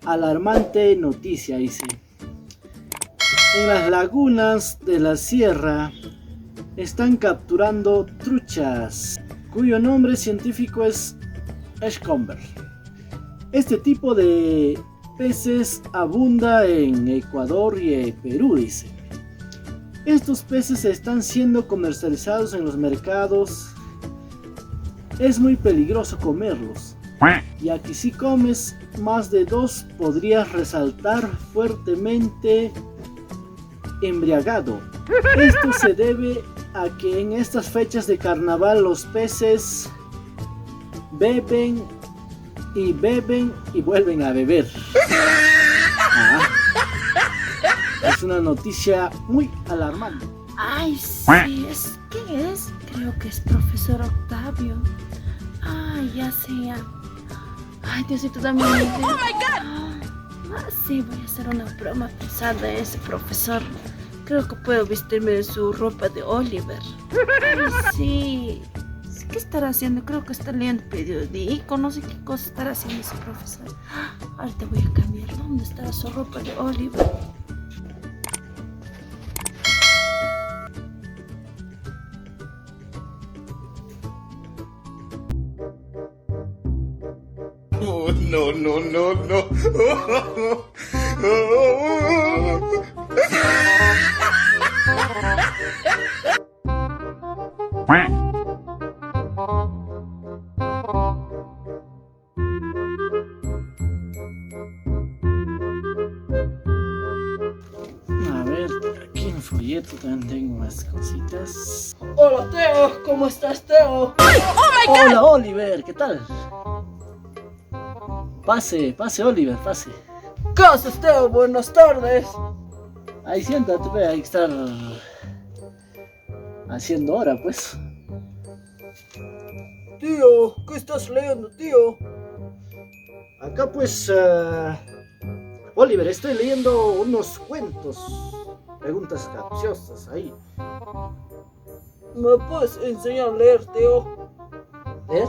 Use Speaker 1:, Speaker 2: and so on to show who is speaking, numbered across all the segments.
Speaker 1: alarmante noticia, dice. En las lagunas de la sierra están capturando truchas, cuyo nombre científico es Edgecomber. Este tipo de peces abunda en Ecuador y Perú, dice. Estos peces están siendo comercializados en los mercados. Es muy peligroso comerlos, ya que si comes más de 2 podrías resaltar fuertemente embriagado. Esto se debe a que en estas fechas de carnaval los peces beben y vuelven a beber. Es una noticia muy alarmante.
Speaker 2: Ay, sí, ¿quién es? Creo que es profesor Octavio. Ay, ya sea. Ay, Diosito, dame una idea. ¡Oh, my God! Sí, voy a hacer una broma pesada a ese profesor. Creo que puedo vestirme de su ropa de Oliver. Ay, sí. ¿Qué estará haciendo? Creo que está leyendo periódico. No sé qué cosa estará haciendo ese profesor. Ahorita voy a cambiar. ¿Dónde estará su ropa de Oliver?
Speaker 3: Oh, no, no, no, no.
Speaker 1: A ver, aquí en el folleto también tengo más cositas.
Speaker 4: Hola Teo, ¿cómo estás Teo?
Speaker 1: Hola Oliver, ¿qué tal? Pase Oliver, pase.
Speaker 4: ¿Qué haces Teo? Buenas tardes.
Speaker 1: Ahí siéntate, ve, hay que estar haciendo hora, pues.
Speaker 4: Tío, ¿qué estás leyendo tío?
Speaker 1: Acá pues, Oliver, estoy leyendo unos cuentos, preguntas capciosas ahí.
Speaker 4: ¿Me puedes enseñar a leer tío?
Speaker 1: ¿Leer?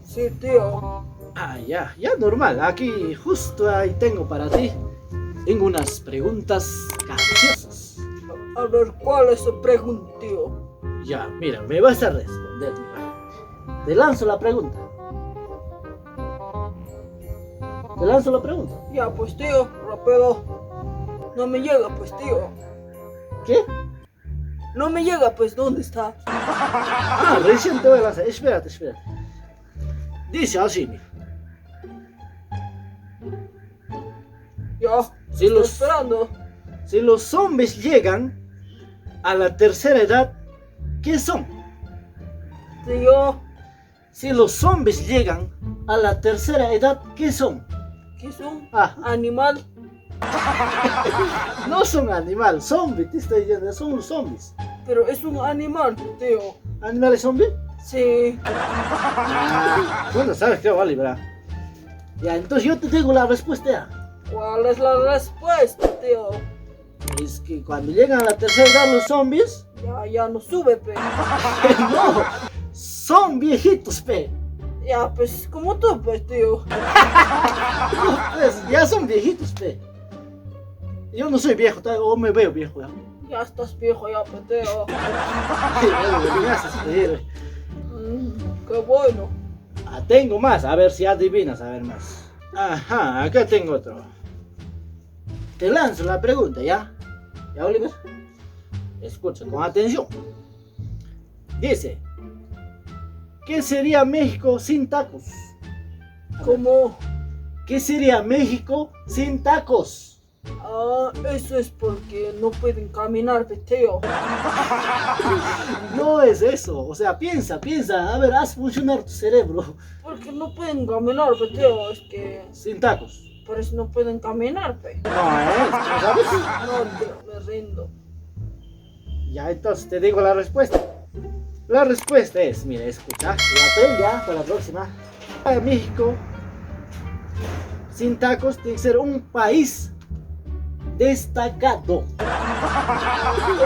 Speaker 4: Sí tío.
Speaker 1: Ah, ya, normal. Aquí justo ahí tengo para ti. Tengo unas preguntas capciosas.
Speaker 4: A ver, ¿cuál es la pregunta tío?
Speaker 1: Ya, mira, me vas a responder. Mira. Te lanzo la pregunta.
Speaker 4: Ya pues tío, rápido. No me llega pues tío.
Speaker 1: ¿Qué?
Speaker 4: No me llega pues, ¿dónde está?
Speaker 1: Ah, recién te voy a lanzar. Espérate. Dice así, mira.
Speaker 4: Ya,
Speaker 1: Si
Speaker 4: estoy
Speaker 1: los-
Speaker 4: esperando.
Speaker 1: Si los zombies llegan a la tercera edad, ¿qué son?
Speaker 4: Tío,
Speaker 1: Si los zombies llegan a la tercera edad, ¿qué son?
Speaker 4: ¿qué es un
Speaker 1: Ah,
Speaker 4: animal?
Speaker 1: no son animal, zombie, te estoy diciendo, son zombies.
Speaker 4: Pero es un animal, tío.
Speaker 1: ¿Animales zombie?
Speaker 4: Sí.
Speaker 1: Ah, bueno, sabes que vale, ¿verdad? Ya, entonces yo te tengo la respuesta ya.
Speaker 4: ¿Cuál es la respuesta, tío?
Speaker 1: Es que cuando llegan a la tercera edad los zombies,
Speaker 4: Ya no sube, pe.
Speaker 1: no, son viejitos, pe.
Speaker 4: Ya, pues, como tú, pues, tío.
Speaker 1: No, pues, ya son viejitos, pe. Yo no soy viejo, o me veo viejo ya.
Speaker 4: Ya estás viejo, ya, pues, tío.
Speaker 1: Me haces reír.
Speaker 4: Qué bueno.
Speaker 1: Ah, tengo más, a ver si adivinas, a ver más. Ajá, acá tengo otro. Te lanzo la pregunta, ¿ya? ¿Ya, Oliver? Escucha con atención. Dice, ¿qué sería México sin tacos?
Speaker 4: ¿Cómo?
Speaker 1: ¿Qué sería México sin tacos?
Speaker 4: Eso es porque no pueden caminar, pues, tío.
Speaker 1: No es eso, o sea, piensa, a ver, haz funcionar tu cerebro.
Speaker 4: Porque no pueden caminar, pues, tío. Es que
Speaker 1: Sin tacos.
Speaker 4: por eso no pueden caminar, pues.
Speaker 1: No es, ¿no sabes?
Speaker 4: No, tío, me rindo.
Speaker 1: Ya, entonces te digo la respuesta. La respuesta es, mira, escucha, la aprende ya para la próxima. México sin tacos tiene que ser un país destacado.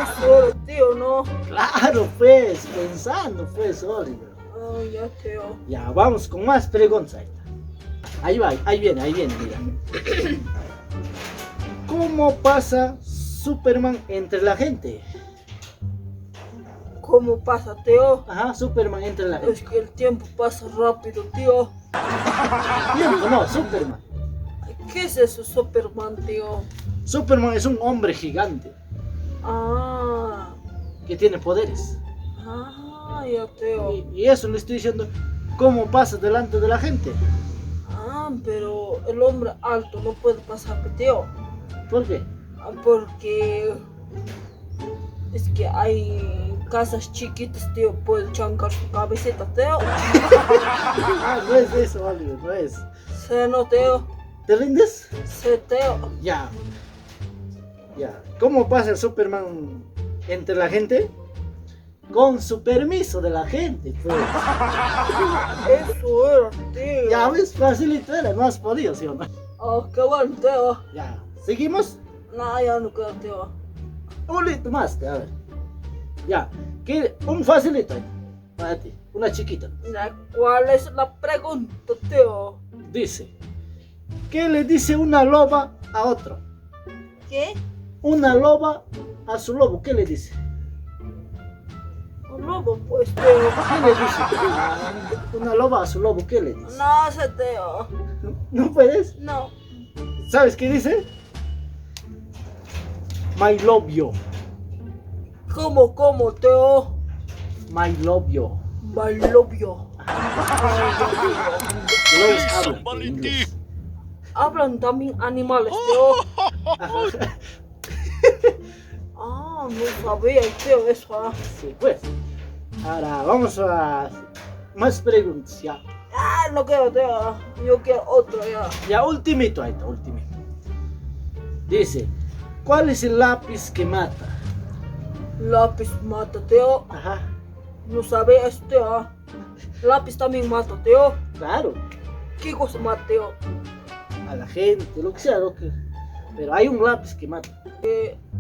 Speaker 4: Eso, tío, no.
Speaker 1: Claro, pues, pensando, pues, Oliver.
Speaker 4: Ya, tío.
Speaker 1: Ya, vamos con más preguntas ahí. Ahí va, ahí viene, mira. ¿Cómo pasa Superman entre la gente?
Speaker 4: ¿Cómo pasa, tío?
Speaker 1: Ajá, Superman entre la
Speaker 4: Es
Speaker 1: gente.
Speaker 4: que el tiempo pasa rápido, tío.
Speaker 1: Tiempo, no, Superman.
Speaker 4: ¿Qué es eso, Superman, tío?
Speaker 1: Superman es un hombre gigante
Speaker 4: Ah,
Speaker 1: que tiene poderes.
Speaker 4: ya, tío.
Speaker 1: Y eso le estoy diciendo, ¿cómo pasa delante de la gente?
Speaker 4: Ah, pero el hombre alto no puede pasar, tío.
Speaker 1: ¿Por qué?
Speaker 4: Porque es que hay casas chiquitas, tío. Puede chancar su cabecita, tío.
Speaker 1: Ah, no es eso, Oliver, no es.
Speaker 4: Sí, no, tío.
Speaker 1: ¿Te rindes?
Speaker 4: Sí, tío.
Speaker 1: Ya. Ya. ¿Cómo pasa el Superman entre la gente? Con su permiso de la gente, pues.
Speaker 4: Eso era, tío.
Speaker 1: Ya ves, facilito era, no has podido, ¿sí o no?
Speaker 4: Ah, qué bueno, tío.
Speaker 1: Ya. ¿Seguimos?
Speaker 4: No, ya no queda, tío.
Speaker 1: Un litro más, a ver. Ya. Un facilito ahí, para ti, una chiquita.
Speaker 4: Ya, ¿cuál es la pregunta, tío?
Speaker 1: Dice, ¿qué le dice una loba a otro?
Speaker 4: ¿Qué?
Speaker 1: Una loba a su lobo, ¿qué le dice?
Speaker 4: Un lobo, pues, tío.
Speaker 1: ¿Qué le dice? Una loba a su lobo, ¿qué le dice?
Speaker 4: No sé, tío.
Speaker 1: ¿No puedes?
Speaker 4: No.
Speaker 1: ¿Sabes qué dice? My love you.
Speaker 4: ¿Cómo, tío?
Speaker 1: My love you.
Speaker 4: Malobio.
Speaker 1: Los hablan en inglés.
Speaker 4: Hablan también animales, tío.
Speaker 1: Ajá.
Speaker 4: Ah, no sabía, tío, eso. Ah,
Speaker 1: Sí, pues. Ahora vamos a más preguntas, ya.
Speaker 4: no quiero, tío. Yo quiero otro, ya.
Speaker 1: Ya, ultimito, ahí está, ultimito. Dice, ¿cuál es el lápiz que mata?
Speaker 4: Lápiz mata, tío.
Speaker 1: Ajá,
Speaker 4: No sabía eso, tío. Lápiz también mata, tío.
Speaker 1: claro.
Speaker 4: ¿Qué cosa mata, tío?
Speaker 1: A la gente, lo que sea, lo que... Pero hay un lápiz que mata.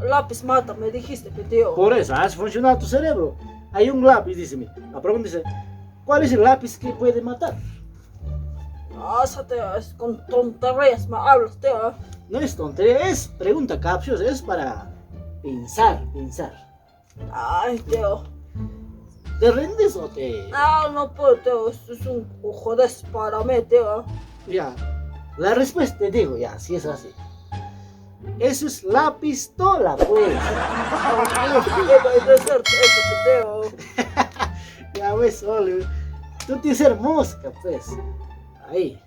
Speaker 4: Lápiz mata, me dijiste, tío.
Speaker 1: Por eso, hace funcionar tu cerebro. Hay un lápiz, dice, mira. La pregunta dice, ¿cuál es el lápiz que puede matar?
Speaker 4: Ah, eso, tío, es con tonterías me hablas, tío.
Speaker 1: No es tontería, es pregunta capciosa, es para pensar.
Speaker 4: Ay, tío.
Speaker 1: ¿Te rindes o te...?
Speaker 4: No puedo, tío. Esto es un jodes para mí, tío.
Speaker 1: Ya, la respuesta te digo ya, si es así. Eso es la pistola, pues.
Speaker 4: Debe ser eso, tío.
Speaker 1: Ya ves, Oliver. Tú tienes ser mosca, pues. Ahí.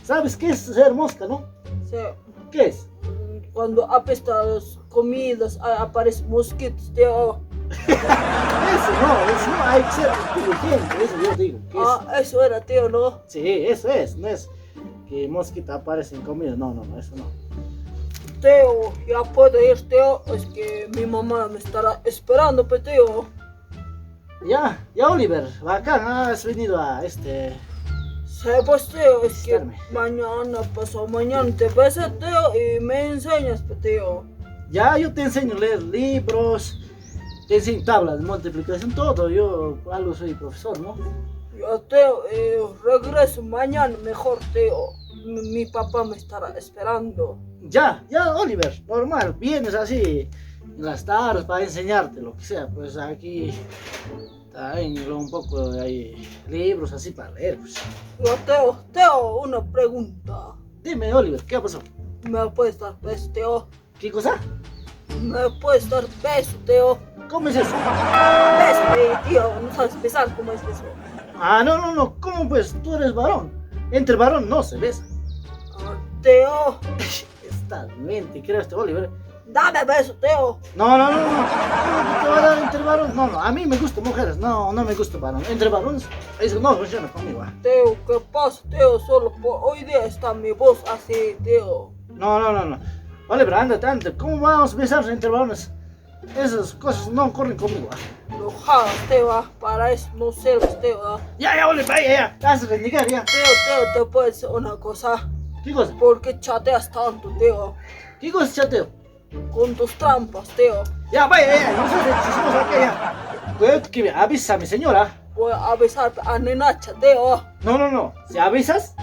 Speaker 1: ¿Sabes qué es ser mosca, no?
Speaker 4: Sí.
Speaker 1: ¿Qué es?
Speaker 4: Cuando apesta las comidas, aparecen mosquitos, tío.
Speaker 1: Eso no, hay que ser inteligente, eso yo digo. ¿Qué es?
Speaker 4: Eso era, tío, ¿no?
Speaker 1: Sí, eso es, no es que mosquita aparece en comida, no, eso no.
Speaker 4: Tío, ya puedo ir, tío. Es que mi mamá me estará esperando, pues, tío.
Speaker 1: Ya, Oliver, bacán, has venido a
Speaker 4: Sí, pues, tío, es que
Speaker 1: Estarme.
Speaker 4: mañana, pasado mañana te ves, tío, y me enseñas, pues, tío.
Speaker 1: Ya, yo te enseño a leer libros, te enseño tablas de multiplicación, todo, yo algo soy profesor, ¿no?
Speaker 4: Yo, tío, regreso mañana mejor, tío. Mi papá me estará esperando.
Speaker 1: Ya, Oliver, normal, vienes así en las tardes para enseñarte lo que sea, pues aquí también un poco hay libros así para leer, pues.
Speaker 4: Yo, tío, una pregunta.
Speaker 1: Dime, Oliver, ¿qué pasó?
Speaker 4: ¿Me puedes dar beso, tío?
Speaker 1: ¿Qué cosa?
Speaker 4: ¿Me puedes dar beso, tío?
Speaker 1: ¿Cómo es eso?
Speaker 4: Beso, tío, no sabes besar, ¿cómo es eso?
Speaker 1: Ah, no, ¿cómo pues? Tú eres varón. Entre varón no se besa.
Speaker 4: Tío,
Speaker 1: Está mente, creo Oliver.
Speaker 4: dame beso, tío.
Speaker 1: No. ¿Cómo te va a dar entre varón? No, a mí me gustan mujeres, no me gusta varón. Entre varones, eso no funciona conmigo.
Speaker 4: Tío, ¿qué pasa, tío? Solo por hoy día está mi voz así, tío.
Speaker 1: No. Oliver, ándate, ¿cómo vamos a besarnos entre varones? Esas cosas no ocurren conmigo.
Speaker 4: No jodas, tío, para eso no sirves, tío.
Speaker 1: Ya, Oliver, ya, vas a renegar, ya.
Speaker 4: Tío, te puedo decir una cosa.
Speaker 1: ¿Qué cosa?
Speaker 4: ¿Por qué chateas tanto, tío?
Speaker 1: ¿Qué cosa, chateo?
Speaker 4: Con tus trampas, tío.
Speaker 1: Ya, vaya, no sé si somos acá, ya. Cuidado que me avisa mi señora.
Speaker 4: voy a avisar a Nenacha, Teo.
Speaker 1: No. Si avisas.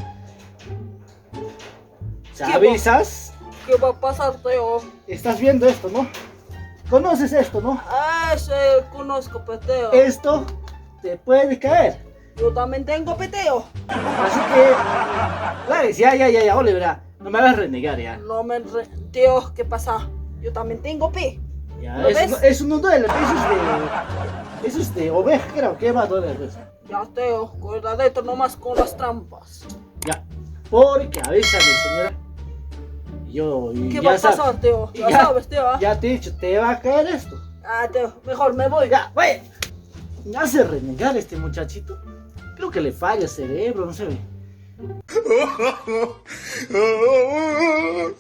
Speaker 1: Si
Speaker 4: ¿Qué
Speaker 1: avisas.
Speaker 4: ¿Qué va a pasar, Teo?
Speaker 1: Estás viendo esto, ¿no? ¿Conoces esto, no?
Speaker 4: Ese conozco, Peteo.
Speaker 1: Esto te puede caer.
Speaker 4: Yo también tengo Peteo.
Speaker 1: Así que. Lares, ya, Oliver. No me hagas renegar ya.
Speaker 4: No me Teo, ¿qué pasa? Yo también tengo P.
Speaker 1: Ya,
Speaker 4: ¿Lo ves?
Speaker 1: eso no duele, eso es de oveja, creo que va a doler eso.
Speaker 4: Ya, Teo, cuidadito nomás con las trampas.
Speaker 1: Ya, porque avísame, señora. Yo, y
Speaker 4: ¿Qué
Speaker 1: ya
Speaker 4: va a pasar,
Speaker 1: sabes.
Speaker 4: Teo? Ya
Speaker 1: Ya.
Speaker 4: sabes, Teo. ¿Ah?
Speaker 1: Ya te he dicho, te va a caer esto.
Speaker 4: Teo, mejor me voy.
Speaker 1: Ya, güey. Me hace renegar este muchachito. Creo que le falla el cerebro, no se ve.
Speaker 3: Oh,